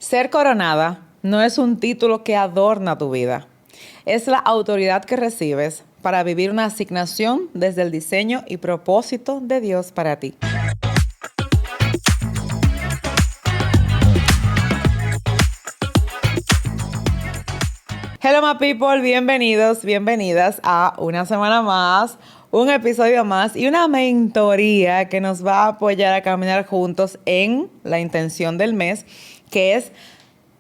Ser coronada no es un título que adorna tu vida. Es la autoridad que recibes para vivir una asignación desde el diseño y propósito de Dios para ti. Hello my people, bienvenidos, bienvenidas a una semana más, un episodio más y una mentoría que nos va a apoyar a caminar juntos en la intención del mes, que es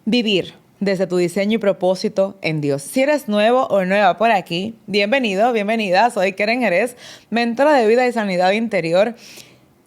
vivir desde tu diseño y propósito en Dios. Si eres nuevo o nueva por aquí, bienvenido, bienvenida. Soy Keren Jerez, mentora de vida y sanidad interior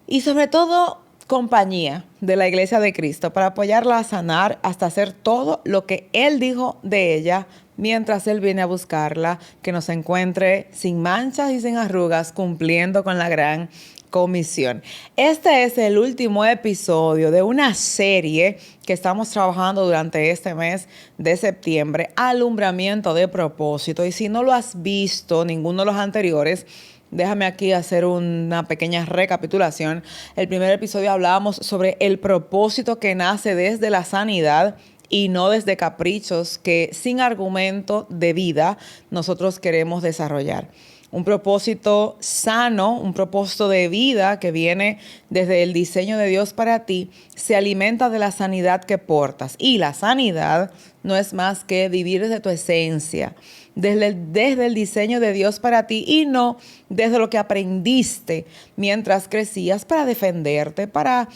y sobre todo compañía de la Iglesia de Cristo para apoyarla a sanar hasta hacer todo lo que Él dijo de ella mientras Él viene a buscarla, que nos encuentre sin manchas y sin arrugas, cumpliendo con la gran comisión. Este es el último episodio de una serie que estamos trabajando durante este mes de septiembre, Alumbramiento de Propósito. Y si no lo has visto, ninguno de los anteriores, déjame aquí hacer una pequeña recapitulación. El primer episodio hablábamos sobre el propósito que nace desde la sanidad y no desde caprichos que sin argumento de vida nosotros queremos desarrollar. Un propósito sano, un propósito de vida que viene desde el diseño de Dios para ti, se alimenta de la sanidad que portas. Y la sanidad no es más que vivir desde tu esencia, desde el diseño de Dios para ti y no desde lo que aprendiste mientras crecías para defenderte, para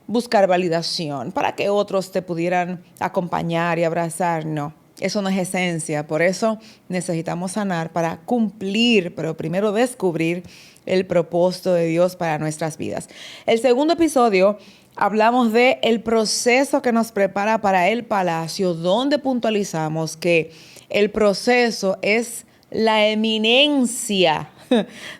buscar validación, para que otros te pudieran acompañar y abrazar. No, eso no es esencia. Por eso necesitamos sanar para cumplir, pero primero descubrir el propósito de Dios para nuestras vidas. El segundo episodio hablamos de el proceso que nos prepara para el palacio, donde puntualizamos que el proceso es la eminencia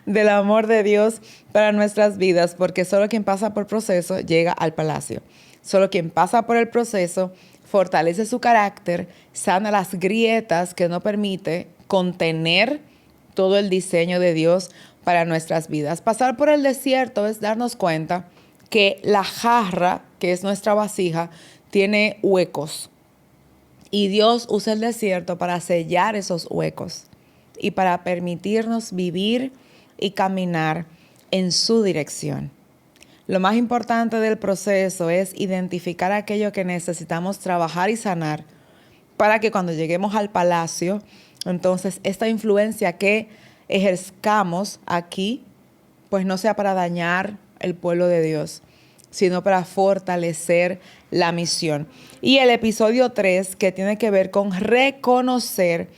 del amor de Dios para nuestras vidas, porque solo quien pasa por proceso llega al palacio. Solo quien pasa por el proceso fortalece su carácter, sana las grietas que no permite contener todo el diseño de Dios para nuestras vidas. Pasar por el desierto es darnos cuenta que la jarra, que es nuestra vasija, tiene huecos. Y Dios usa el desierto para sellar esos huecos y para permitirnos vivir y caminar en su dirección. Lo más importante del proceso es identificar aquello que necesitamos trabajar y sanar para que cuando lleguemos al palacio, entonces esta influencia que ejerzcamos aquí, pues no sea para dañar el pueblo de Dios, sino para fortalecer la misión. Y el episodio 3, que tiene que ver con reconocer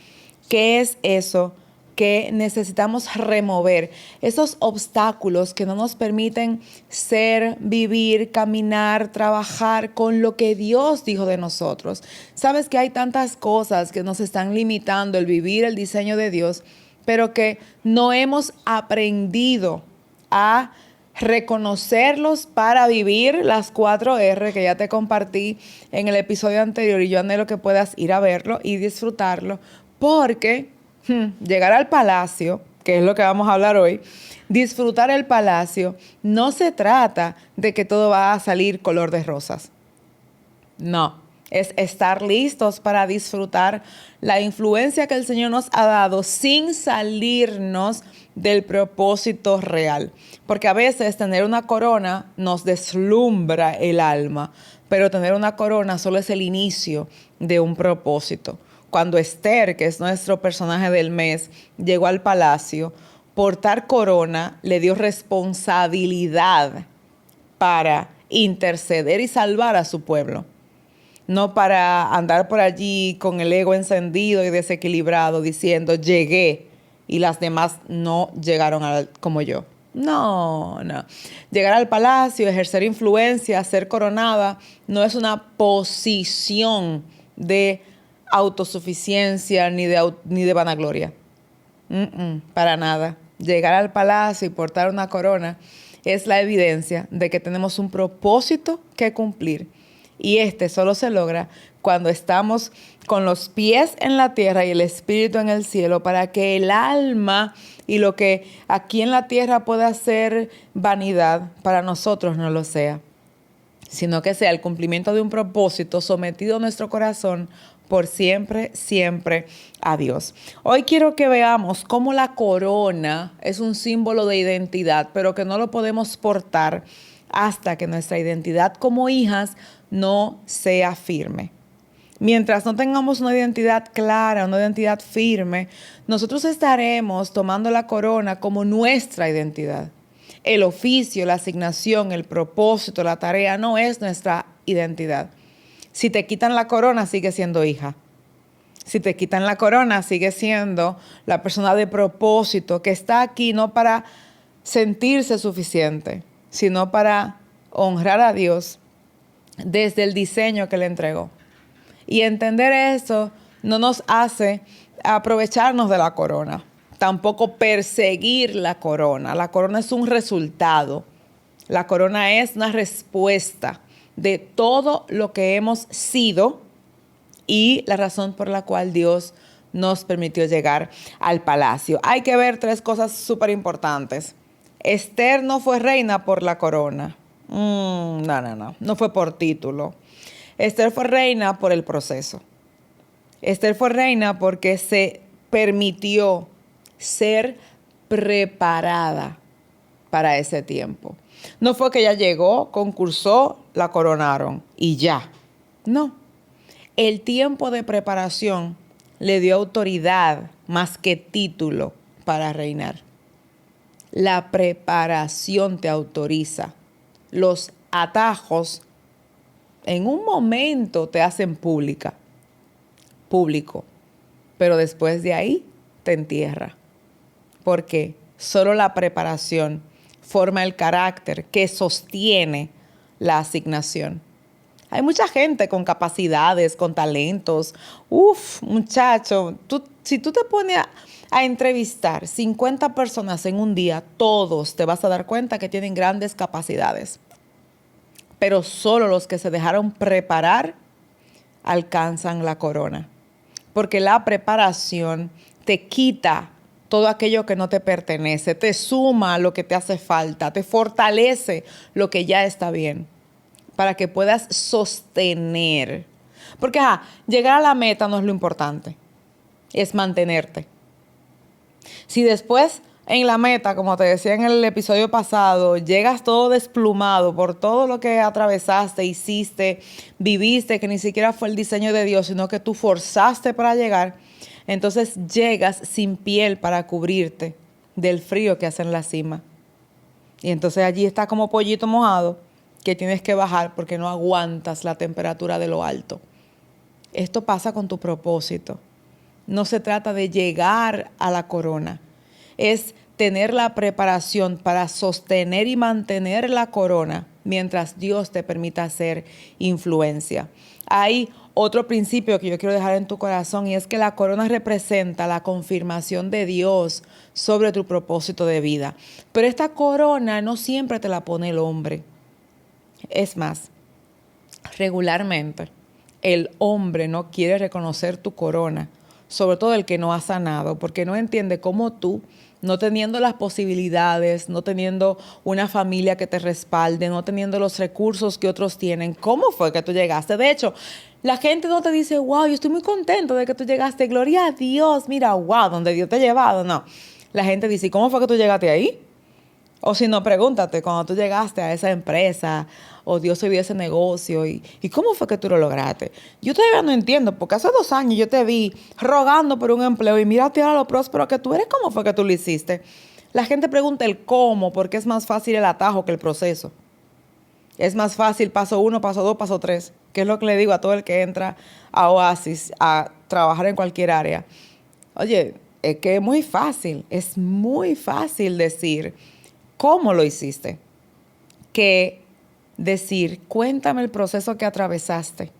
qué es eso que necesitamos remover, esos obstáculos que no nos permiten ser, vivir, caminar, trabajar con lo que Dios dijo de nosotros. Sabes que hay tantas cosas que nos están limitando el vivir el diseño de Dios, pero que no hemos aprendido a reconocerlos para vivir las 4R que ya te compartí en el episodio anterior, y yo anhelo que puedas ir a verlo y disfrutarlo, porque llegar al palacio, que es lo que vamos a hablar hoy, disfrutar el palacio, no se trata de que todo va a salir color de rosas. No, es estar listos para disfrutar la influencia que el Señor nos ha dado sin salirnos del propósito real. Porque a veces tener una corona nos deslumbra el alma, pero tener una corona solo es el inicio de un propósito. Cuando Esther, que es nuestro personaje del mes, llegó al palacio, portar corona le dio responsabilidad para interceder y salvar a su pueblo. No para andar por allí con el ego encendido y desequilibrado diciendo llegué y las demás no llegaron como yo. No. Llegar al palacio, ejercer influencia, ser coronada, no es una posición de autosuficiencia ni de vanagloria. Para nada. Llegar al palacio y portar una corona es la evidencia de que tenemos un propósito que cumplir. Y este solo se logra cuando estamos con los pies en la tierra y el espíritu en el cielo, para que el alma y lo que aquí en la tierra pueda ser vanidad, para nosotros no lo sea. sino que sea el cumplimiento de un propósito sometido a nuestro corazón por siempre, siempre a Dios. Hoy quiero que veamos cómo la corona es un símbolo de identidad, pero que no lo podemos portar hasta que nuestra identidad como hijas no sea firme. Mientras no tengamos una identidad clara, una identidad firme, nosotros estaremos tomando la corona como nuestra identidad. El oficio, la asignación, el propósito, la tarea no es nuestra identidad. Si te quitan la corona, sigue siendo hija. Si te quitan la corona, sigue siendo la persona de propósito que está aquí no para sentirse suficiente, sino para honrar a Dios desde el diseño que le entregó. Y entender eso no nos hace aprovecharnos de la corona, tampoco perseguir la corona. La corona es un resultado. La corona es una respuesta de todo lo que hemos sido y la razón por la cual Dios nos permitió llegar al palacio. Hay que ver 3 cosas súper importantes. Esther no fue reina por la corona. No fue por título. Esther fue reina por el proceso. Esther fue reina porque se permitió ser preparada para ese tiempo. No fue que ella llegó, concursó, la coronaron y ya. No. El tiempo de preparación le dio autoridad más que título para reinar. La preparación te autoriza. Los atajos en un momento te hacen público, pero después de ahí te entierra. Porque solo la preparación forma el carácter que sostiene la asignación. Hay mucha gente con capacidades, con talentos. Muchacho, si tú te pones a entrevistar 50 personas en un día, todos te vas a dar cuenta que tienen grandes capacidades. Pero solo los que se dejaron preparar alcanzan la corona. Porque la preparación te quita todo aquello que no te pertenece, te suma lo que te hace falta, te fortalece lo que ya está bien, para que puedas sostener. Porque llegar a la meta no es lo importante, es mantenerte. Si después en la meta, como te decía en el episodio pasado, llegas todo desplumado por todo lo que atravesaste, hiciste, viviste, que ni siquiera fue el diseño de Dios, sino que tú forzaste para llegar, entonces llegas sin piel para cubrirte del frío que hace en la cima. Y entonces allí está como pollito mojado que tienes que bajar porque no aguantas la temperatura de lo alto. Esto pasa con tu propósito. No se trata de llegar a la corona. Es tener la preparación para sostener y mantener la corona mientras Dios te permita hacer influencia. Hay otro principio que yo quiero dejar en tu corazón y es que la corona representa la confirmación de Dios sobre tu propósito de vida. Pero esta corona no siempre te la pone el hombre. Es más, regularmente el hombre no quiere reconocer tu corona, sobre todo el que no ha sanado, porque no entiende cómo tú, no teniendo las posibilidades, no teniendo una familia que te respalde, no teniendo los recursos que otros tienen, ¿cómo fue que tú llegaste? De hecho, la gente no te dice, wow, yo estoy muy contento de que tú llegaste, gloria a Dios, mira, wow, donde Dios te ha llevado. No, la gente dice, ¿cómo fue que tú llegaste ahí? O si no, pregúntate, cuando tú llegaste a esa empresa o Dios te dio ese negocio, ¿y cómo fue que tú lo lograste? Yo todavía no entiendo, porque hace 2 años yo te vi rogando por un empleo y mírate ahora lo próspero que tú eres, ¿cómo fue que tú lo hiciste? La gente pregunta el cómo, porque es más fácil el atajo que el proceso. Es más fácil paso 1, paso 2, paso 3, que es lo que le digo a todo el que entra a Oasis a trabajar en cualquier área. Oye, es que es muy fácil decir cómo lo hiciste, que decir, cuéntame el proceso que atravesaste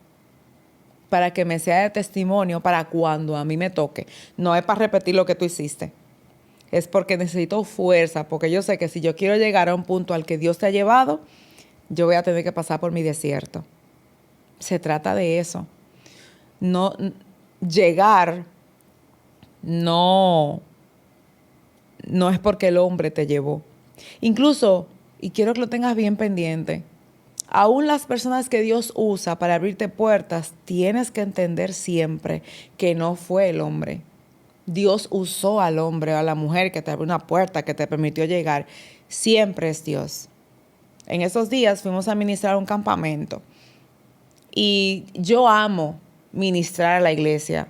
para que me sea de testimonio para cuando a mí me toque. No es para repetir lo que tú hiciste, es porque necesito fuerza, porque yo sé que si yo quiero llegar a un punto al que Dios te ha llevado, yo voy a tener que pasar por mi desierto. Se trata de eso. No llegar, no es porque el hombre te llevó. Incluso, y quiero que lo tengas bien pendiente, Aún las personas que Dios usa para abrirte puertas, tienes que entender siempre que no fue el hombre. Dios usó al hombre o a la mujer que te abrió una puerta, que te permitió llegar. Siempre es Dios. En esos días fuimos a ministrar un campamento y yo amo ministrar a la iglesia,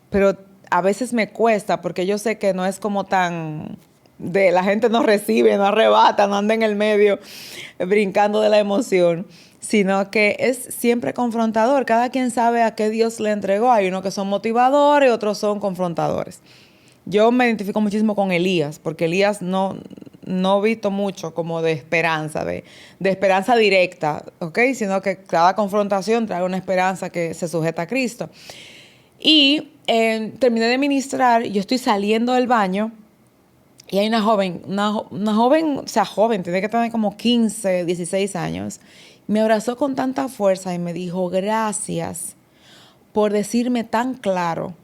pero a veces me cuesta porque yo sé que no es como tan de la gente no recibe, no arrebata, no anda en el medio brincando de la emoción, sino que es siempre confrontador. Cada quien sabe a qué Dios le entregó. Hay unos que son motivadores, otros son confrontadores. Yo me identifico muchísimo con Elías, porque Elías no visto mucho como de esperanza, de esperanza directa, ¿ok? Sino que cada confrontación trae una esperanza que se sujeta a Cristo. Y terminé de ministrar, yo estoy saliendo del baño y hay una joven, o sea, joven, tiene que tener como 15, 16 años. Me abrazó con tanta fuerza y me dijo, gracias por decirme tan claro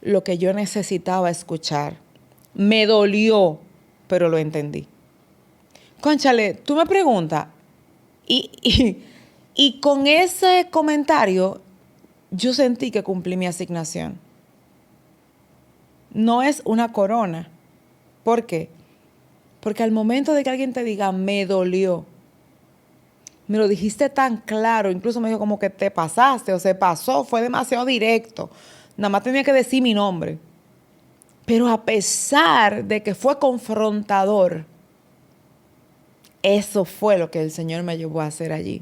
lo que yo necesitaba escuchar. Me dolió, pero lo entendí. Cónchale, tú me preguntas, y con ese comentario yo sentí que cumplí mi asignación. No es una corona. ¿Por qué? Porque al momento de que alguien te diga, me dolió, me lo dijiste tan claro, incluso me dijo como que te pasaste o se pasó, fue demasiado directo. Nada más tenía que decir mi nombre. Pero a pesar de que fue confrontador, eso fue lo que el Señor me llevó a hacer allí.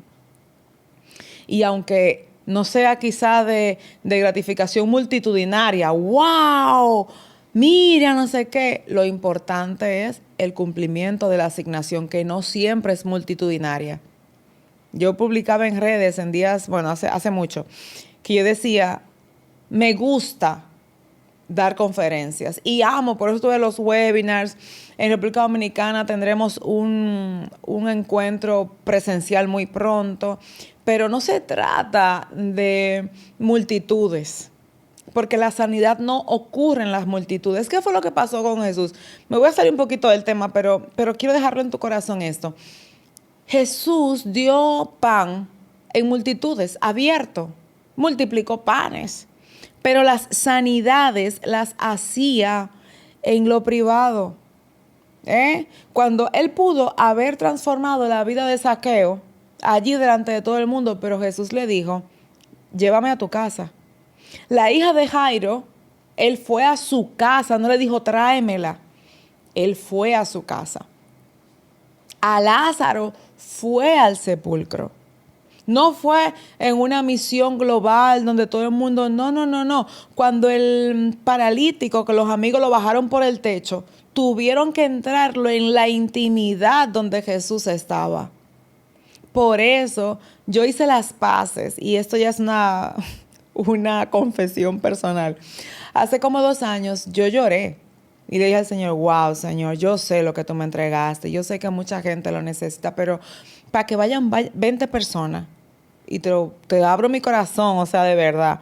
Y aunque no sea quizá de gratificación multitudinaria, ¡wow! Mira, no sé qué. Lo importante es el cumplimiento de la asignación, que no siempre es multitudinaria. Yo publicaba en redes en días, bueno, hace mucho, que yo decía, me gusta dar conferencias y amo, por eso tuve los webinars. En República Dominicana tendremos un encuentro presencial muy pronto, pero no se trata de multitudes, porque la sanidad no ocurre en las multitudes. ¿Qué fue lo que pasó con Jesús? Me voy a salir un poquito del tema, pero quiero dejarlo en tu corazón esto. Jesús dio pan en multitudes, abierto, multiplicó panes, pero las sanidades las hacía en lo privado. Cuando él pudo haber transformado la vida de Zaqueo allí delante de todo el mundo, pero Jesús le dijo, llévame a tu casa. La hija de Jairo, él fue a su casa, no le dijo tráemela, él fue a su casa. A Lázaro fue al sepulcro. No fue en una misión global donde todo el mundo, no. Cuando el paralítico, que los amigos lo bajaron por el techo, tuvieron que entrarlo en la intimidad donde Jesús estaba. Por eso yo hice las paces, y esto ya es una confesión personal. Hace como 2 años yo lloré. Y le dije al Señor, wow, Señor, yo sé lo que tú me entregaste. Yo sé que mucha gente lo necesita, pero para que vayan 20 personas, y te abro mi corazón, o sea, de verdad,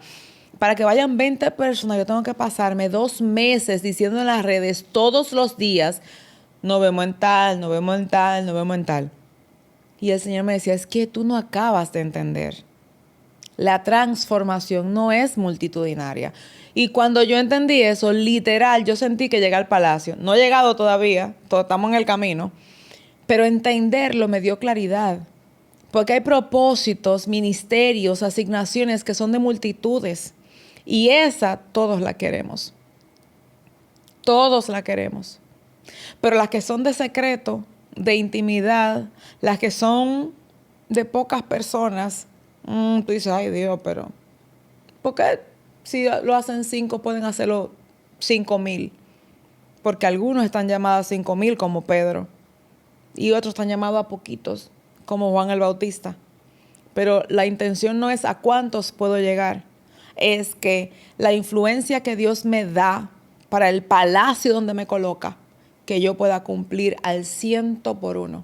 para que vayan 20 personas, yo tengo que pasarme 2 meses diciendo en las redes todos los días, nos vemos en tal, nos vemos en tal, nos vemos en tal. Y el Señor me decía, es que tú no acabas de entender. La transformación no es multitudinaria. Y cuando yo entendí eso, literal, yo sentí que llegué al palacio. No he llegado todavía, estamos en el camino, pero entenderlo me dio claridad. Porque hay propósitos, ministerios, asignaciones que son de multitudes. Y esa todos la queremos. Todos la queremos. Pero las que son de secreto, de intimidad, las que son de pocas personas, tú dices, ay Dios, pero ¿por qué si lo hacen 5 pueden hacerlo 5,000? Porque algunos están llamados a 5,000 como Pedro y otros están llamados a poquitos como Juan el Bautista. Pero la intención no es a cuántos puedo llegar, es que la influencia que Dios me da para el palacio donde me coloca, que yo pueda cumplir al 100%.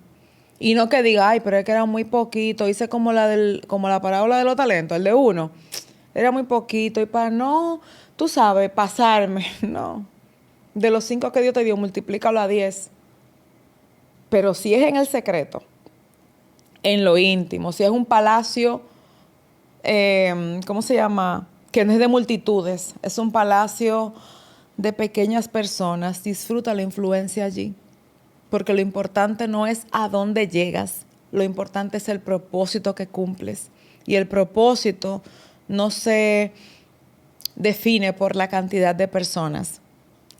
Y no que diga, ay, pero es que era muy poquito. Hice como la parábola de los talentos, el de uno. Era muy poquito. Y para no, tú sabes, pasarme, no. De los 5 que Dios te dio, multiplícalo a 10. Pero si es en el secreto, en lo íntimo. Si es un palacio, ¿cómo se llama? Que no es de multitudes, es un palacio de pequeñas personas. Disfruta la influencia allí, porque lo importante no es a dónde llegas, lo importante es el propósito que cumples. Y el propósito no se define por la cantidad de personas,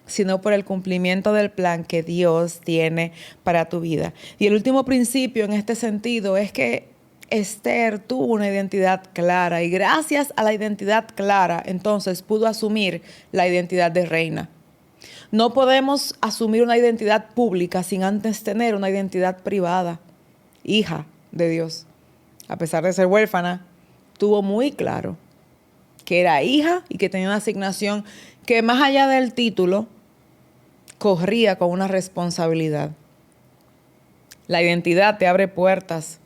sino por el cumplimiento del plan que Dios tiene para tu vida. Y el último principio en este sentido es que Esther tuvo una identidad clara y gracias a la identidad clara, entonces pudo asumir la identidad de reina. No podemos asumir una identidad pública sin antes tener una identidad privada, hija de Dios. A pesar de ser huérfana, tuvo muy claro que era hija y que tenía una asignación que más allá del título, corría con una responsabilidad. La identidad te abre puertas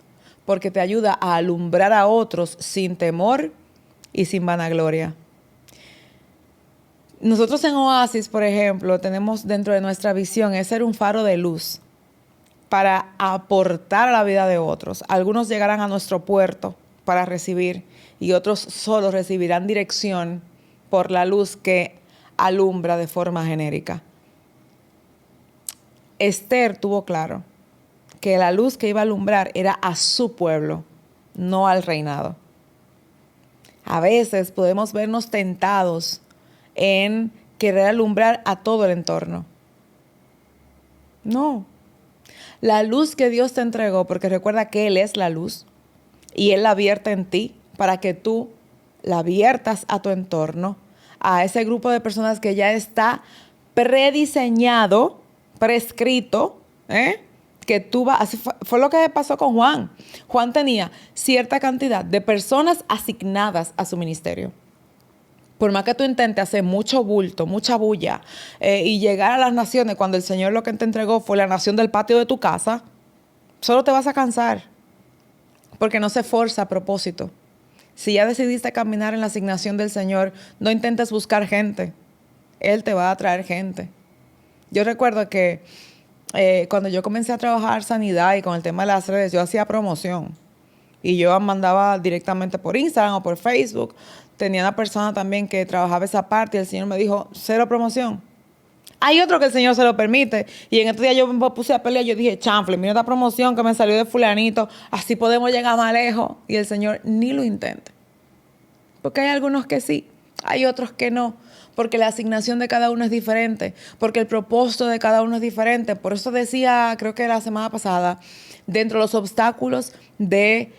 porque te ayuda a alumbrar a otros sin temor y sin vanagloria. Nosotros en Oasis, por ejemplo, tenemos dentro de nuestra visión es ser un faro de luz para aportar a la vida de otros. Algunos llegarán a nuestro puerto para recibir y otros solo recibirán dirección por la luz que alumbra de forma genérica. Esther tuvo claro que la luz que iba a alumbrar era a su pueblo, no al reinado. A veces podemos vernos tentados en querer alumbrar a todo el entorno. No. La luz que Dios te entregó, porque recuerda que Él es la luz y Él la vierte en ti para que tú la viertas a tu entorno, a ese grupo de personas que ya está prediseñado, prescrito, que tú vas, así fue lo que pasó con Juan. Juan tenía cierta cantidad de personas asignadas a su ministerio. Por más que tú intentes hacer mucho bulto, mucha bulla y llegar a las naciones cuando el Señor lo que te entregó fue la nación del patio de tu casa, solo te vas a cansar porque no se forza a propósito. Si ya decidiste caminar en la asignación del Señor, no intentes buscar gente. Él te va a traer gente. Yo recuerdo que cuando yo comencé a trabajar sanidad y con el tema de las redes, yo hacía promoción. Y yo mandaba directamente por Instagram o por Facebook. Tenía una persona también que trabajaba esa parte y el Señor me dijo, cero promoción. Hay otro que el Señor se lo permite. Y en estos días yo me puse a pelear. Yo dije, chanfle, mira esta promoción que me salió de fulanito. Así podemos llegar más lejos. Y el Señor ni lo intente. Porque hay algunos que sí, hay otros que no. Porque la asignación de cada uno es diferente. Porque el propósito de cada uno es diferente. Por eso decía, creo que la semana pasada, dentro de los obstáculos del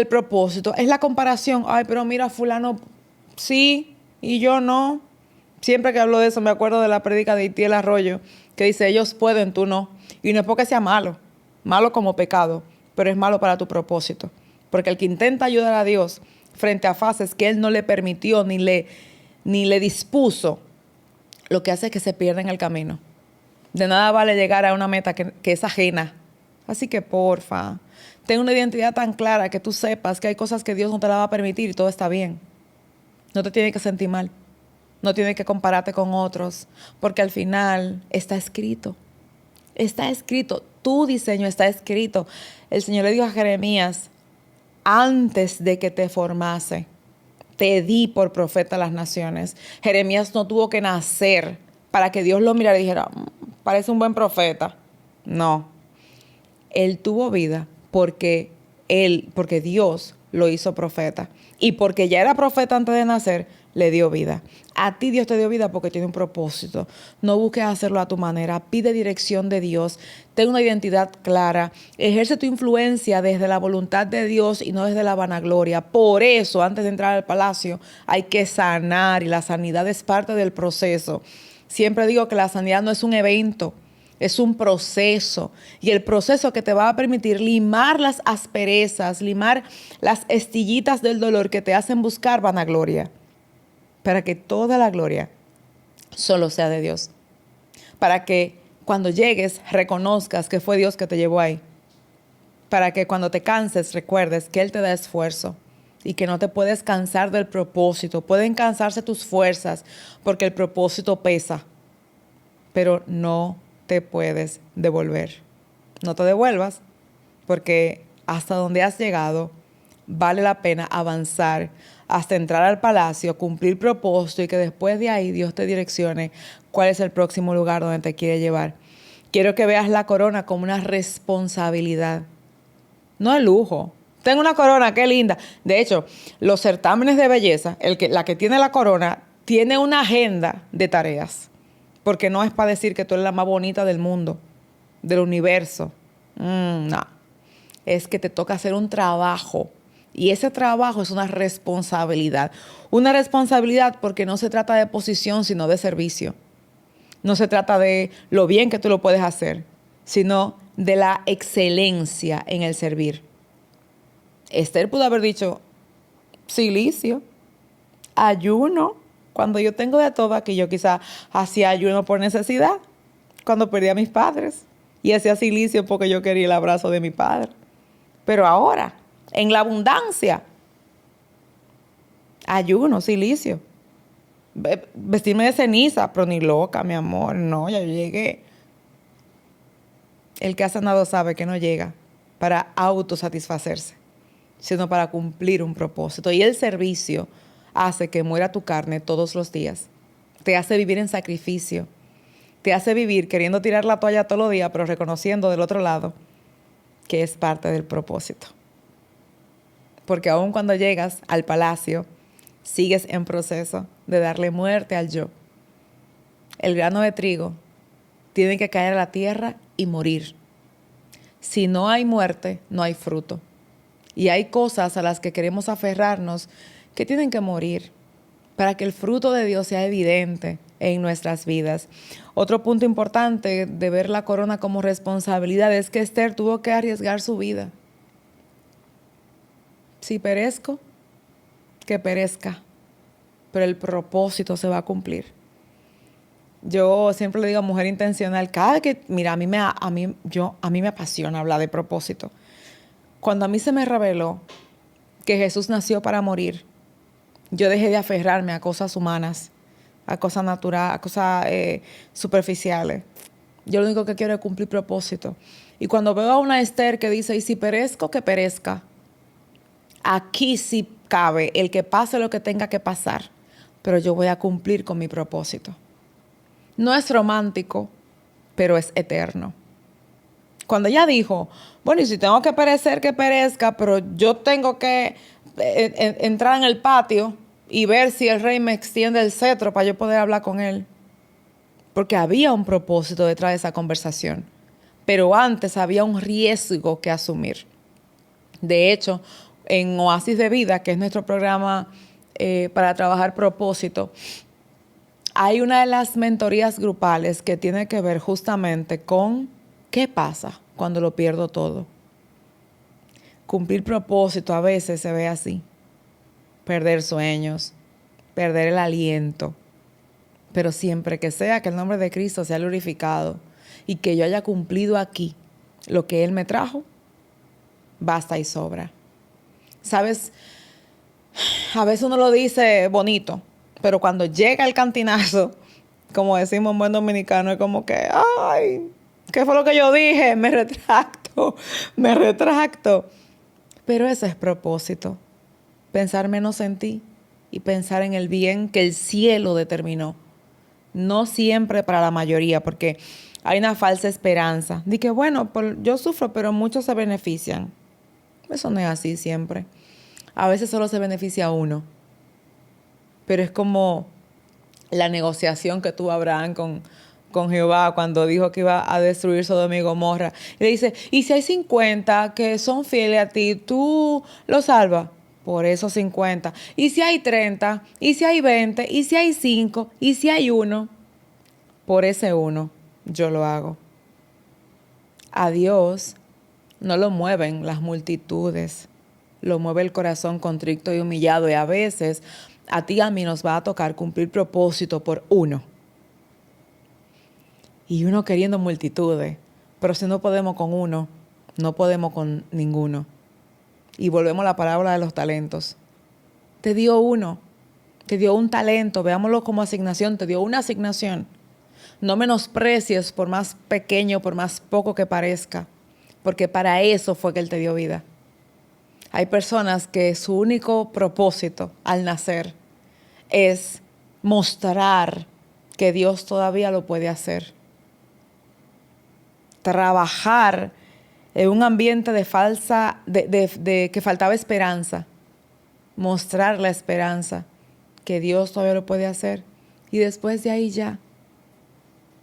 propósito, es la comparación. Ay, pero mira, fulano sí y yo no. Siempre que hablo de eso me acuerdo de la prédica de Itiel Arroyo, que dice, ellos pueden, tú no. Y no es porque sea malo, malo como pecado, pero es malo para tu propósito. Porque el que intenta ayudar a Dios frente a fases que Él no le permitió ni le dispuso, lo que hace es que se pierda en el camino. De nada vale llegar a una meta que es ajena. Así que porfa, ten una identidad tan clara que tú sepas que hay cosas que Dios no te la va a permitir y todo está bien. No te tienes que sentir mal. No tienes que compararte con otros, porque al final está escrito. Está escrito. Tu diseño está escrito. El Señor le dijo a Jeremías, antes de que te formase, te di por profeta a las naciones. Jeremías no tuvo que nacer para que Dios lo mirara y dijera, parece un buen profeta. No. Él tuvo vida porque Dios lo hizo profeta. Y porque ya era profeta antes de nacer, le dio vida. A ti Dios te dio vida porque tiene un propósito. No busques hacerlo a tu manera. Pide dirección de Dios. Ten una identidad clara. Ejerce tu influencia desde la voluntad de Dios y no desde la vanagloria. Por eso, antes de entrar al palacio, hay que sanar. Y la sanidad es parte del proceso. Siempre digo que la sanidad no es un evento. Es un proceso. Y el proceso que te va a permitir limar las asperezas, limar las estillitas del dolor que te hacen buscar vanagloria. Para que toda la gloria solo sea de Dios. Para que cuando llegues reconozcas que fue Dios que te llevó ahí. Para que cuando te canses recuerdes que Él te da esfuerzo y que no te puedes cansar del propósito. Pueden cansarse tus fuerzas porque el propósito pesa, pero no te puedes devolver. No te devuelvas, porque hasta donde has llegado vale la pena avanzar hasta entrar al palacio, cumplir propósito y que después de ahí Dios te direccione cuál es el próximo lugar donde te quiere llevar. Quiero que veas la corona como una responsabilidad, no el lujo. Tengo una corona, qué linda. De hecho, los certámenes de belleza, la que tiene la corona, tiene una agenda de tareas. Porque no es para decir que tú eres la más bonita del mundo, del universo. No. Es que te toca hacer un trabajo. Y ese trabajo es una responsabilidad. Una responsabilidad porque no se trata de posición, sino de servicio. No se trata de lo bien que tú lo puedes hacer, sino de la excelencia en el servir. Esther pudo haber dicho, silicio, ayuno, cuando yo tengo de todo aquí, yo quizá hacía ayuno por necesidad, cuando perdí a mis padres, y hacía silicio porque yo quería el abrazo de mi padre. Pero ahora, en la abundancia, ayuno, silicio, vestirme de ceniza, pero ni loca, mi amor, no, ya yo llegué. El que ha sanado sabe que no llega para autosatisfacerse, sino para cumplir un propósito. Y el servicio hace que muera tu carne todos los días. Te hace vivir en sacrificio. Te hace vivir queriendo tirar la toalla todos los días, pero reconociendo del otro lado que es parte del propósito. Porque aun cuando llegas al palacio, sigues en proceso de darle muerte al yo. El grano de trigo tiene que caer a la tierra y morir. Si no hay muerte, no hay fruto. Y hay cosas a las que queremos aferrarnos que tienen que morir para que el fruto de Dios sea evidente en nuestras vidas. Otro punto importante de ver la corona como responsabilidad es que Esther tuvo que arriesgar su vida. Si perezco, que perezca, pero el propósito se va a cumplir. Yo siempre le digo a mujer intencional, cada vez que, mira, a mí me apasiona hablar de propósito. Cuando a mí se me reveló que Jesús nació para morir, yo dejé de aferrarme a cosas humanas, a cosas naturales, a cosas superficiales. Yo lo único que quiero es cumplir propósito. Y cuando veo a una Esther que dice, y si perezco, que perezca, aquí sí cabe el que pase lo que tenga que pasar, pero yo voy a cumplir con mi propósito. No es romántico, pero es eterno. Cuando ella dijo, bueno, y si tengo que perecer, que perezca, pero yo tengo que entrar en el patio y ver si el rey me extiende el cetro para yo poder hablar con él. Porque había un propósito detrás de esa conversación. Pero antes había un riesgo que asumir. De hecho, en Oasis de Vida, que es nuestro programa para trabajar propósito, hay una de las mentorías grupales que tiene que ver justamente con qué pasa cuando lo pierdo todo. Cumplir propósito a veces se ve así. Perder sueños, perder el aliento. Pero siempre que sea que el nombre de Cristo sea glorificado y que yo haya cumplido aquí lo que Él me trajo, basta y sobra. ¿Sabes? A veces uno lo dice bonito, pero cuando llega el cantinazo, como decimos en buen dominicano, es como que, ay, ¿qué fue lo que yo dije? Me retracto. Pero ese es propósito, pensar menos en ti y pensar en el bien que el cielo determinó. No siempre para la mayoría, porque hay una falsa esperanza. De que, bueno, yo sufro, pero muchos se benefician. Eso no es así siempre. A veces solo se beneficia uno. Pero es como la negociación que tuvo Abraham con Jehová cuando dijo que iba a destruir Sodoma y Gomorra. Y le dice, y si hay 50 que son fieles a ti, ¿tú los salvas? Por esos 50. Y si hay 30, y si hay 20, y si hay 5, y si hay 1, por ese 1 yo lo hago. A Dios no lo mueven las multitudes, lo mueve el corazón contrito y humillado. Y a veces a ti y a mí nos va a tocar cumplir propósito por 1. Y uno queriendo multitudes. Pero si no podemos con 1, no podemos con ninguno. Y volvemos a la parábola de los talentos. Te dio 1, te dio un talento, veámoslo como asignación, te dio una asignación. No menosprecies por más pequeño, por más poco que parezca. porque para eso fue que Él te dio vida. Hay personas que su único propósito al nacer es mostrar que Dios todavía lo puede hacer. Trabajar en un ambiente de que faltaba esperanza. Mostrar la esperanza que Dios todavía lo puede hacer. Y después de ahí ya.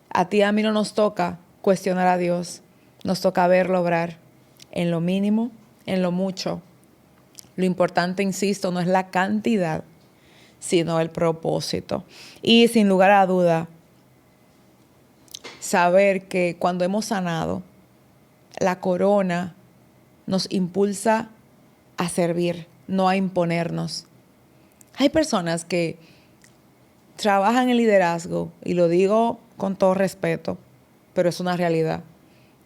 A ti y a mí no nos toca cuestionar a Dios. Nos toca verlo obrar en lo mínimo, en lo mucho. Lo importante, insisto, no es la cantidad, sino el propósito. Y sin lugar a duda, saber que cuando hemos sanado, la corona nos impulsa a servir, no a imponernos. Hay personas que trabajan en liderazgo, y lo digo con todo respeto, pero es una realidad,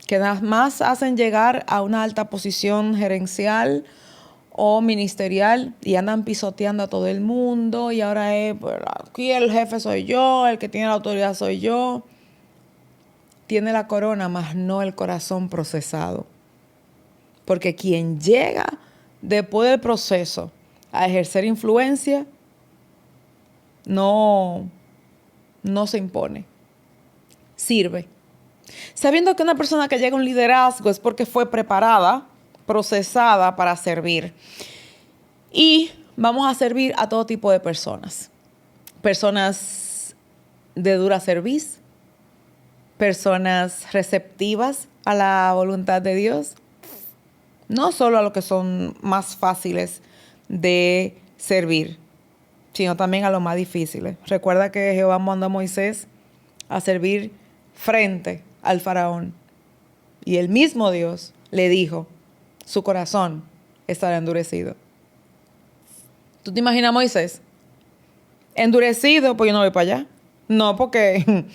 que nada más hacen llegar a una alta posición gerencial o ministerial y andan pisoteando a todo el mundo y ahora pues, aquí el jefe soy yo, el que tiene la autoridad soy yo. Tiene la corona, mas no el corazón procesado. Porque quien llega después del proceso a ejercer influencia no se impone, sirve. Sabiendo que una persona que llega a un liderazgo es porque fue preparada, procesada para servir. Y vamos a servir a todo tipo de personas. Personas de dura cerviz, personas receptivas a la voluntad de Dios. No solo a los que son más fáciles de servir, sino también a los más difíciles. Recuerda que Jehová mandó a Moisés a servir frente al faraón. Y el mismo Dios le dijo, su corazón estará endurecido. ¿Tú te imaginas a Moisés? Endurecido, pues yo no voy para allá. No, porque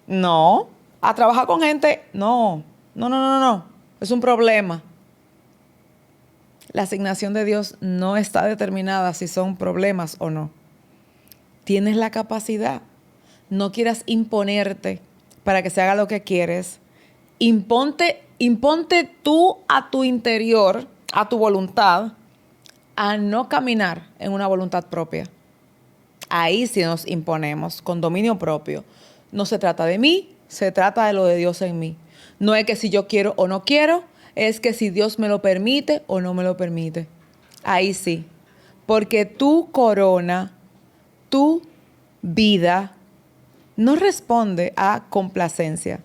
no. A trabajar con gente, no. No. Es un problema. La asignación de Dios no está determinada si son problemas o no. Tienes la capacidad. No quieras imponerte para que se haga lo que quieres. Imponte tú a tu interior, a tu voluntad, a no caminar en una voluntad propia. Ahí sí nos imponemos con dominio propio. No se trata de mí, se trata de lo de Dios en mí. No es que si yo quiero o no quiero, es que si Dios me lo permite o no me lo permite. Ahí sí. Porque tu corona, tu vida, no responde a complacencia.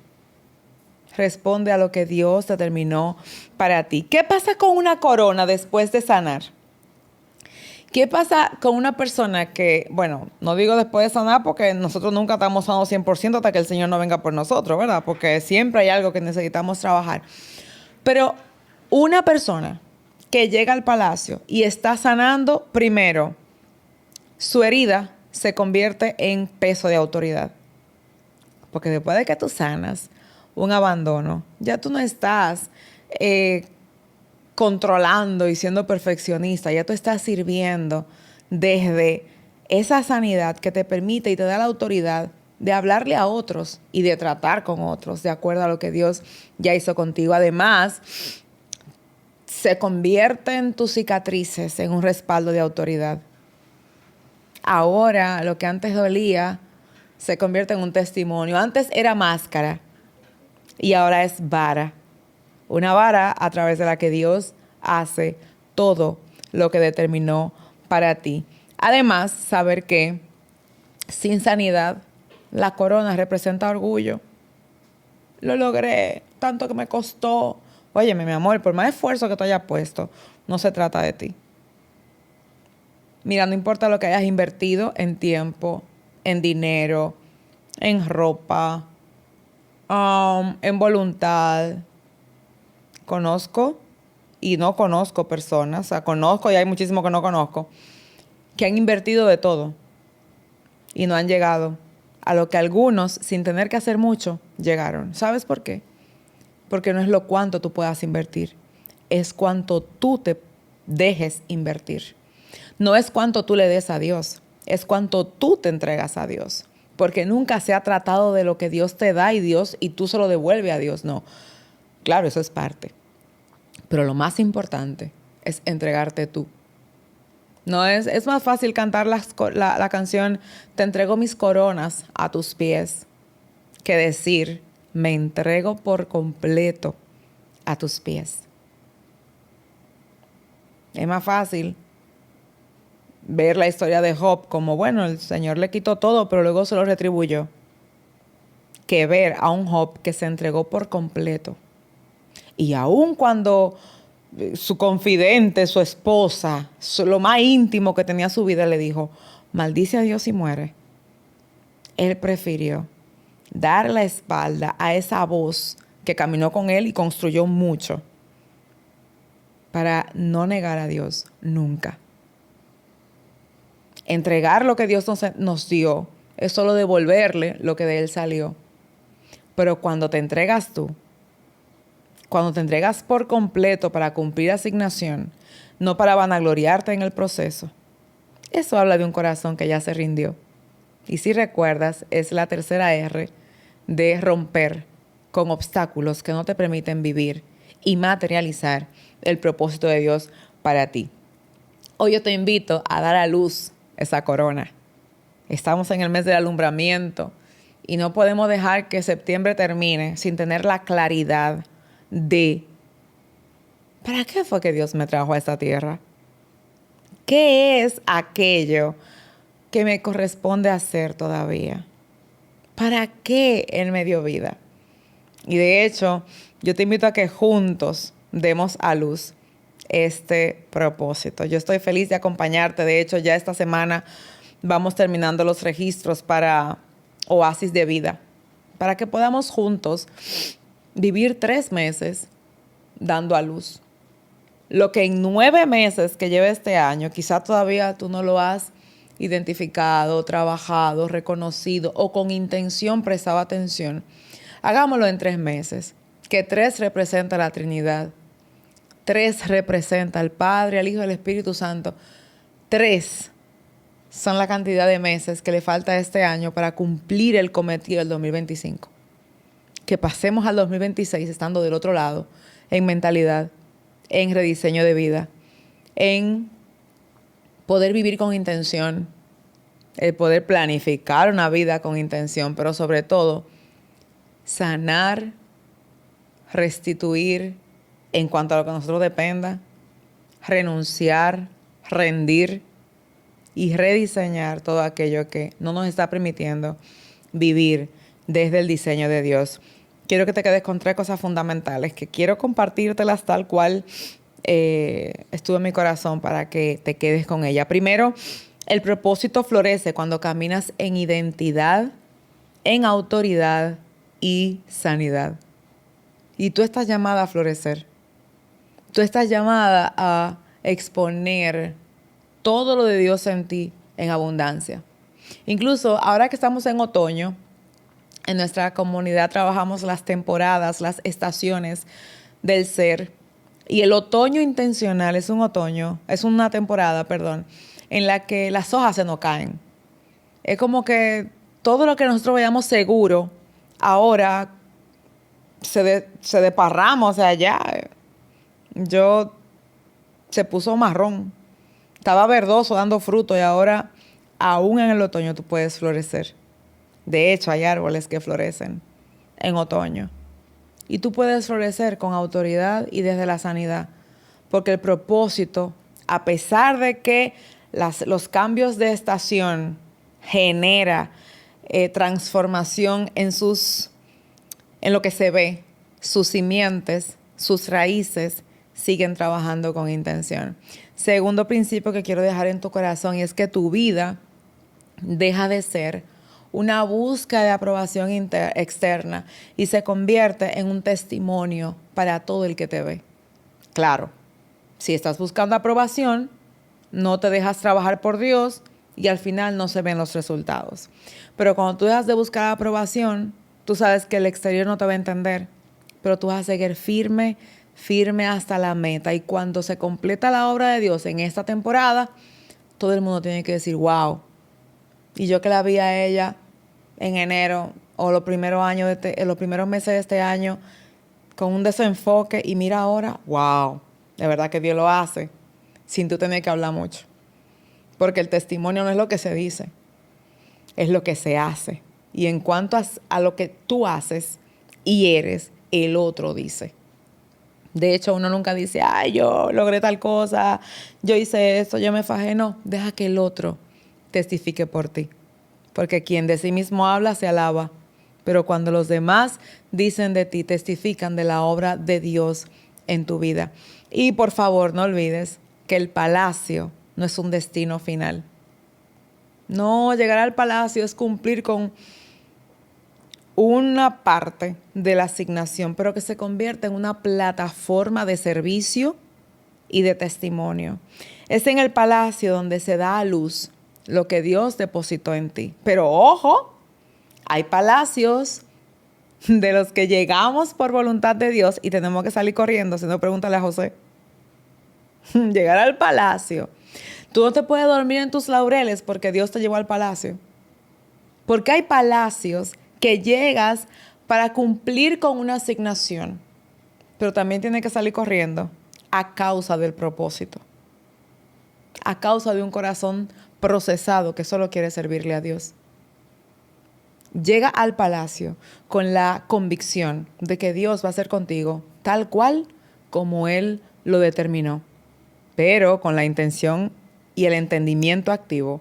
Responde a lo que Dios determinó para ti. ¿Qué pasa con una corona después de sanar? ¿Qué pasa con una persona que, bueno, no digo después de sanar porque nosotros nunca estamos sanados 100% hasta que el Señor no venga por nosotros, ¿verdad? Porque siempre hay algo que necesitamos trabajar. Pero una persona que llega al palacio y está sanando, primero, su herida se convierte en peso de autoridad. Porque después de que tú sanas un abandono, ya tú no estás controlando y siendo perfeccionista, ya tú estás sirviendo desde esa sanidad que te permite y te da la autoridad de hablarle a otros y de tratar con otros de acuerdo a lo que Dios ya hizo contigo. Además, se convierten tus cicatrices en un respaldo de autoridad. Ahora, lo que antes dolía se convierte en un testimonio. Antes era máscara y ahora es vara. Una vara a través de la que Dios hace todo lo que determinó para ti. Además, saber que sin sanidad, la corona representa orgullo. Lo logré, tanto que me costó. Óyeme, mi amor, por más esfuerzo que tú hayas puesto, no se trata de ti. Mira, no importa lo que hayas invertido en tiempo, en dinero, en ropa, en voluntad. Conozco y no conozco personas, o sea, conozco y hay muchísimos que no conozco, que han invertido de todo y no han llegado a lo que algunos, sin tener que hacer mucho, llegaron. ¿Sabes por qué? Porque no es lo cuánto tú puedas invertir, es cuánto tú te dejes invertir. No es cuánto tú le des a Dios, es cuánto tú te entregas a Dios. Porque nunca se ha tratado de lo que Dios te da y tú se lo devuelves a Dios, no. Claro, eso es parte. Pero lo más importante es entregarte tú. No es más fácil cantar la canción Te entrego mis coronas a tus pies que decir me entrego por completo a tus pies. Es más fácil ver la historia de Job como, bueno, el Señor le quitó todo, pero luego se lo retribuyó, que ver a un Job que se entregó por completo. Y aun cuando su confidente, su esposa, lo más íntimo que tenía su vida, le dijo, maldice a Dios y muere, él prefirió dar la espalda a esa voz que caminó con él y construyó mucho para no negar a Dios nunca. Entregar lo que Dios nos dio es solo devolverle lo que de él salió. Pero cuando te entregas tú, cuando te entregas por completo para cumplir asignación, no para vanagloriarte en el proceso, eso habla de un corazón que ya se rindió. Y si recuerdas, es la tercera R de romper con obstáculos que no te permiten vivir y materializar el propósito de Dios para ti. Hoy yo te invito a dar a luz esa corona. Estamos en el mes del alumbramiento y no podemos dejar que septiembre termine sin tener la claridad de ¿para qué fue que Dios me trajo a esta tierra? ¿Qué es aquello que me corresponde hacer todavía? ¿Para qué Él me dio vida? Y de hecho, yo te invito a que juntos demos a luz este propósito. Yo estoy feliz de acompañarte. De hecho, ya esta semana vamos terminando los registros para Oasis de Vida, para que podamos juntos vivir 3 meses dando a luz. Lo que en 9 meses que lleva este año, quizá todavía tú no lo has identificado, trabajado, reconocido o con intención prestado atención. Hagámoslo en 3 meses, que 3 representa la Trinidad. 3 representa al Padre, al Hijo y al Espíritu Santo. 3 son la cantidad de meses que le falta este año para cumplir el cometido del 2025. Que pasemos al 2026 estando del otro lado, en mentalidad, en rediseño de vida, en poder vivir con intención, el poder planificar una vida con intención, pero sobre todo, sanar, restituir en cuanto a lo que nosotros dependa, renunciar, rendir y rediseñar todo aquello que no nos está permitiendo vivir desde el diseño de Dios. Quiero que te quedes con 3 cosas fundamentales que quiero compartírtelas tal cual estuvo en mi corazón para que te quedes con ella. Primero, el propósito florece cuando caminas en identidad, en autoridad y sanidad. Y tú estás llamada a florecer. Tú estás llamada a exponer todo lo de Dios en ti en abundancia. Incluso ahora que estamos en otoño, en nuestra comunidad trabajamos las temporadas, las estaciones del ser. Y el otoño intencional es una temporada, en la que las hojas se nos caen. Es como que todo lo que nosotros veíamos seguro, ahora se desparrama, o sea, ya se puso marrón. Estaba verdoso dando fruto y ahora, aún en el otoño, tú puedes florecer. De hecho, hay árboles que florecen en otoño. Y tú puedes florecer con autoridad y desde la sanidad. Porque el propósito, a pesar de que los cambios de estación genera transformación en lo que se ve, sus simientes, sus raíces, siguen trabajando con intención. Segundo principio que quiero dejar en tu corazón y es que tu vida deja de ser una búsqueda de aprobación externa y se convierte en un testimonio para todo el que te ve. Claro, si estás buscando aprobación, no te dejas trabajar por Dios y al final no se ven los resultados. Pero cuando tú dejas de buscar aprobación, tú sabes que el exterior no te va a entender, pero tú vas a seguir firme hasta la meta. Y cuando se completa la obra de Dios en esta temporada, todo el mundo tiene que decir, wow. Y yo que la vi a ella en enero o los primeros meses de este año, con un desenfoque y mira ahora, wow, de verdad que Dios lo hace sin tú tener que hablar mucho. Porque el testimonio no es lo que se dice, es lo que se hace. Y en cuanto a lo que tú haces y eres, el otro dice. De hecho, uno nunca dice, ay, yo logré tal cosa, yo hice esto, yo me fajé. No, deja que el otro testifique por ti. Porque quien de sí mismo habla se alaba. Pero cuando los demás dicen de ti, testifican de la obra de Dios en tu vida. Y por favor, no olvides que el palacio no es un destino final. No, llegar al palacio es cumplir con una parte de la asignación, pero que se convierte en una plataforma de servicio y de testimonio. Es en el palacio donde se da a luz lo que Dios depositó en ti. Pero ojo, hay palacios de los que llegamos por voluntad de Dios y tenemos que salir corriendo, si no, pregúntale a José. Llegar al palacio. Tú no te puedes dormir en tus laureles porque Dios te llevó al palacio. Porque hay palacios que llegas para cumplir con una asignación, pero también tienes que salir corriendo a causa del propósito, a causa de un corazón procesado que solo quiere servirle a Dios. Llega al palacio con la convicción de que Dios va a ser contigo tal cual como Él lo determinó, pero con la intención y el entendimiento activo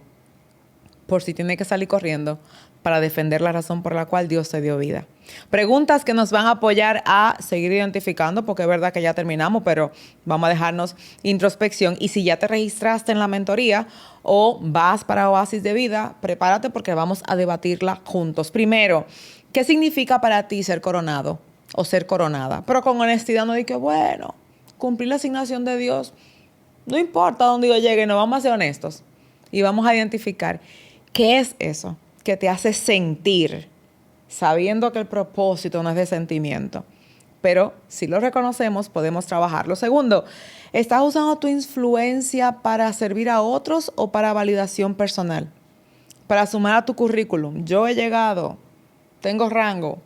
por si tiene que salir corriendo para defender la razón por la cual Dios te dio vida. Preguntas que nos van a apoyar a seguir identificando, porque es verdad que ya terminamos, pero vamos a dejarnos introspección. Y si ya te registraste en la mentoría o vas para Oasis de Vida, prepárate porque vamos a debatirla juntos. Primero, ¿qué significa para ti ser coronado o ser coronada? Pero con honestidad, no di que, bueno, cumplir la asignación de Dios, no importa dónde yo llegue, no, vamos a ser honestos. Y vamos a identificar qué es eso que te hace sentir, sabiendo que el propósito no es de sentimiento. Pero si lo reconocemos, podemos trabajarlo. Segundo, ¿estás usando tu influencia para servir a otros o para validación personal? Para sumar a tu currículum. Yo he llegado, tengo rango.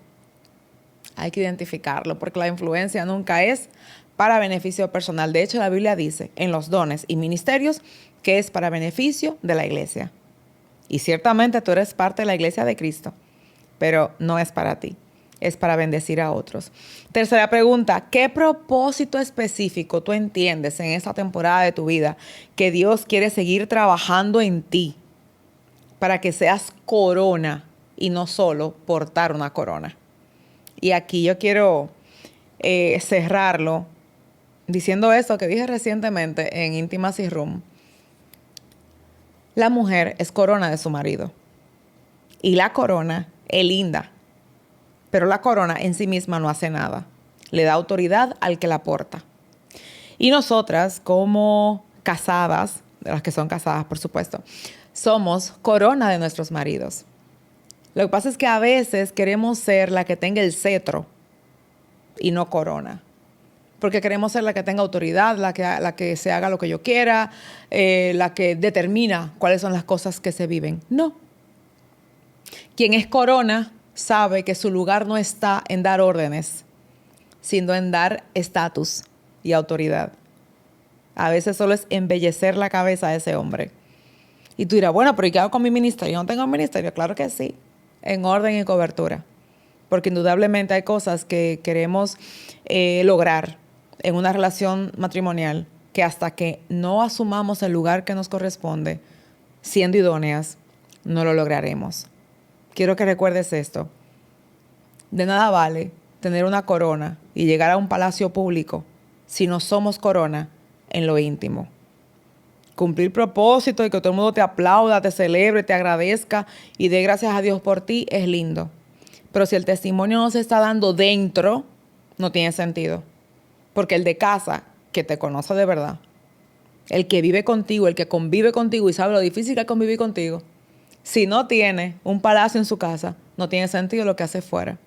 Hay que identificarlo porque la influencia nunca es para beneficio personal. De hecho, la Biblia dice en los dones y ministerios que es para beneficio de la iglesia. Y ciertamente tú eres parte de la iglesia de Cristo, pero no es para ti, es para bendecir a otros. Tercera pregunta, ¿qué propósito específico tú entiendes en esta temporada de tu vida que Dios quiere seguir trabajando en ti para que seas corona y no solo portar una corona? Y aquí yo quiero cerrarlo diciendo eso que dije recientemente en Intimacy Room. La mujer es corona de su marido y la corona es linda, pero la corona en sí misma no hace nada. Le da autoridad al que la porta. Y nosotras, como casadas, de las que son casadas, por supuesto, somos corona de nuestros maridos. Lo que pasa es que a veces queremos ser la que tenga el cetro y no corona. Porque queremos ser la que tenga autoridad, la que se haga lo que yo quiera, la que determina cuáles son las cosas que se viven. No. Quien es corona sabe que su lugar no está en dar órdenes, sino en dar estatus y autoridad. A veces solo es embellecer la cabeza de ese hombre. Y tú dirás, bueno, pero ¿y qué hago con mi ministerio? ¿Yo no tengo ministerio? Claro que sí, en orden y cobertura. Porque indudablemente hay cosas que queremos lograr en una relación matrimonial que hasta que no asumamos el lugar que nos corresponde, siendo idóneas, no lo lograremos. Quiero que recuerdes esto. De nada vale tener una corona y llegar a un palacio público si no somos corona en lo íntimo. Cumplir propósito y que todo el mundo te aplauda, te celebre, te agradezca y dé gracias a Dios por ti es lindo. Pero si el testimonio no se está dando dentro, no tiene sentido. Porque el de casa, que te conoce de verdad, el que vive contigo, el que convive contigo y sabe lo difícil que es convivir contigo, si no tiene un palacio en su casa, no tiene sentido lo que hace fuera.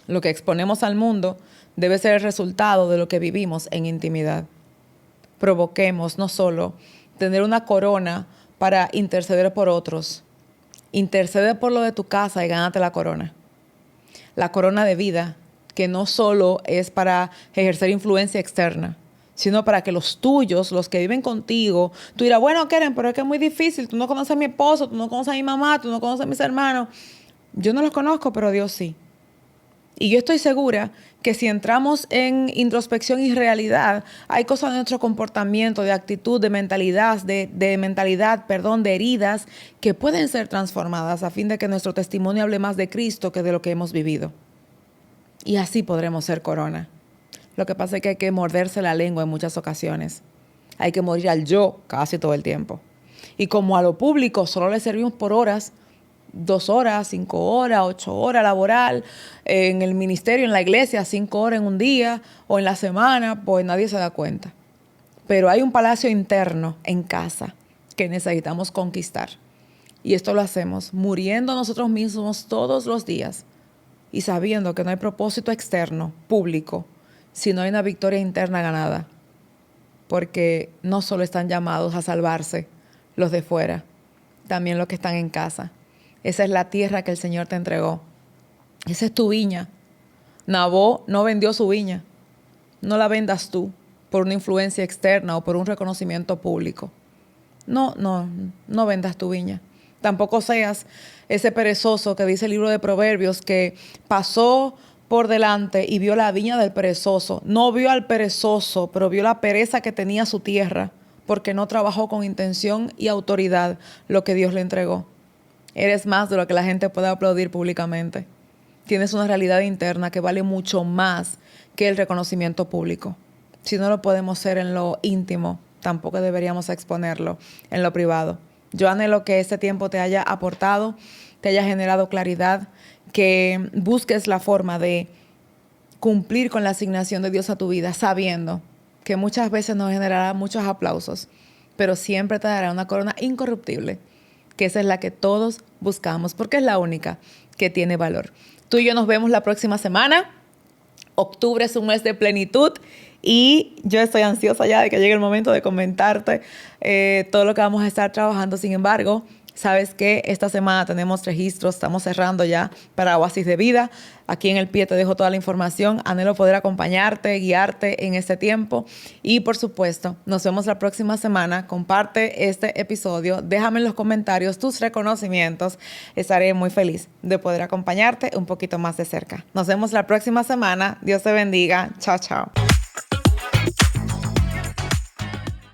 Lo que exponemos al mundo debe ser el resultado de lo que vivimos en intimidad. Provoquemos no solo tener una corona para interceder por otros. Intercede por lo de tu casa y gánate la corona. La corona de vida que no solo es para ejercer influencia externa, sino para que los tuyos, los que viven contigo, tú dirás, bueno, Keren, pero es que es muy difícil, tú no conoces a mi esposo, tú no conoces a mi mamá, tú no conoces a mis hermanos. Yo no los conozco, pero Dios sí. Y yo estoy segura que si entramos en introspección y realidad, hay cosas de nuestro comportamiento, de actitud, de mentalidad, de heridas que pueden ser transformadas a fin de que nuestro testimonio hable más de Cristo que de lo que hemos vivido. Y así podremos ser corona. Lo que pasa es que hay que morderse la lengua en muchas ocasiones. Hay que morir al yo casi todo el tiempo. Y como a lo público solo le servimos por horas, 2 horas, 5 horas, 8 horas laboral, en el ministerio, en la iglesia, 5 horas en un día o en la semana, pues nadie se da cuenta. Pero hay un palacio interno en casa que necesitamos conquistar. Y esto lo hacemos muriendo nosotros mismos todos los días y sabiendo que no hay propósito externo, público, sino hay una victoria interna ganada. Porque no solo están llamados a salvarse los de fuera, también los que están en casa. Esa es la tierra que el Señor te entregó. Esa es tu viña. Nabot no vendió su viña. No la vendas tú por una influencia externa o por un reconocimiento público. No vendas tu viña. Tampoco seas ese perezoso que dice el libro de Proverbios que pasó por delante y vio la viña del perezoso. No vio al perezoso, pero vio la pereza que tenía su tierra porque no trabajó con intención y autoridad lo que Dios le entregó. Eres más de lo que la gente puede aplaudir públicamente. Tienes una realidad interna que vale mucho más que el reconocimiento público. Si no lo podemos ser en lo íntimo, tampoco deberíamos exponerlo en lo privado. Yo anhelo que este tiempo te haya aportado, te haya generado claridad, que busques la forma de cumplir con la asignación de Dios a tu vida, sabiendo que muchas veces nos generará muchos aplausos, pero siempre te dará una corona incorruptible, que esa es la que todos buscamos, porque es la única que tiene valor. Tú y yo nos vemos la próxima semana. Octubre es un mes de plenitud y yo estoy ansiosa ya de que llegue el momento de comentarte todo lo que vamos a estar trabajando. Sin embargo, sabes que esta semana tenemos registros, estamos cerrando ya para Oasis de Vida. Aquí en el pie te dejo toda la información. Anhelo poder acompañarte, guiarte en este tiempo. Y por supuesto, nos vemos la próxima semana. Comparte este episodio. Déjame en los comentarios tus reconocimientos. Estaré muy feliz de poder acompañarte un poquito más de cerca. Nos vemos la próxima semana. Dios te bendiga. Chao, chao.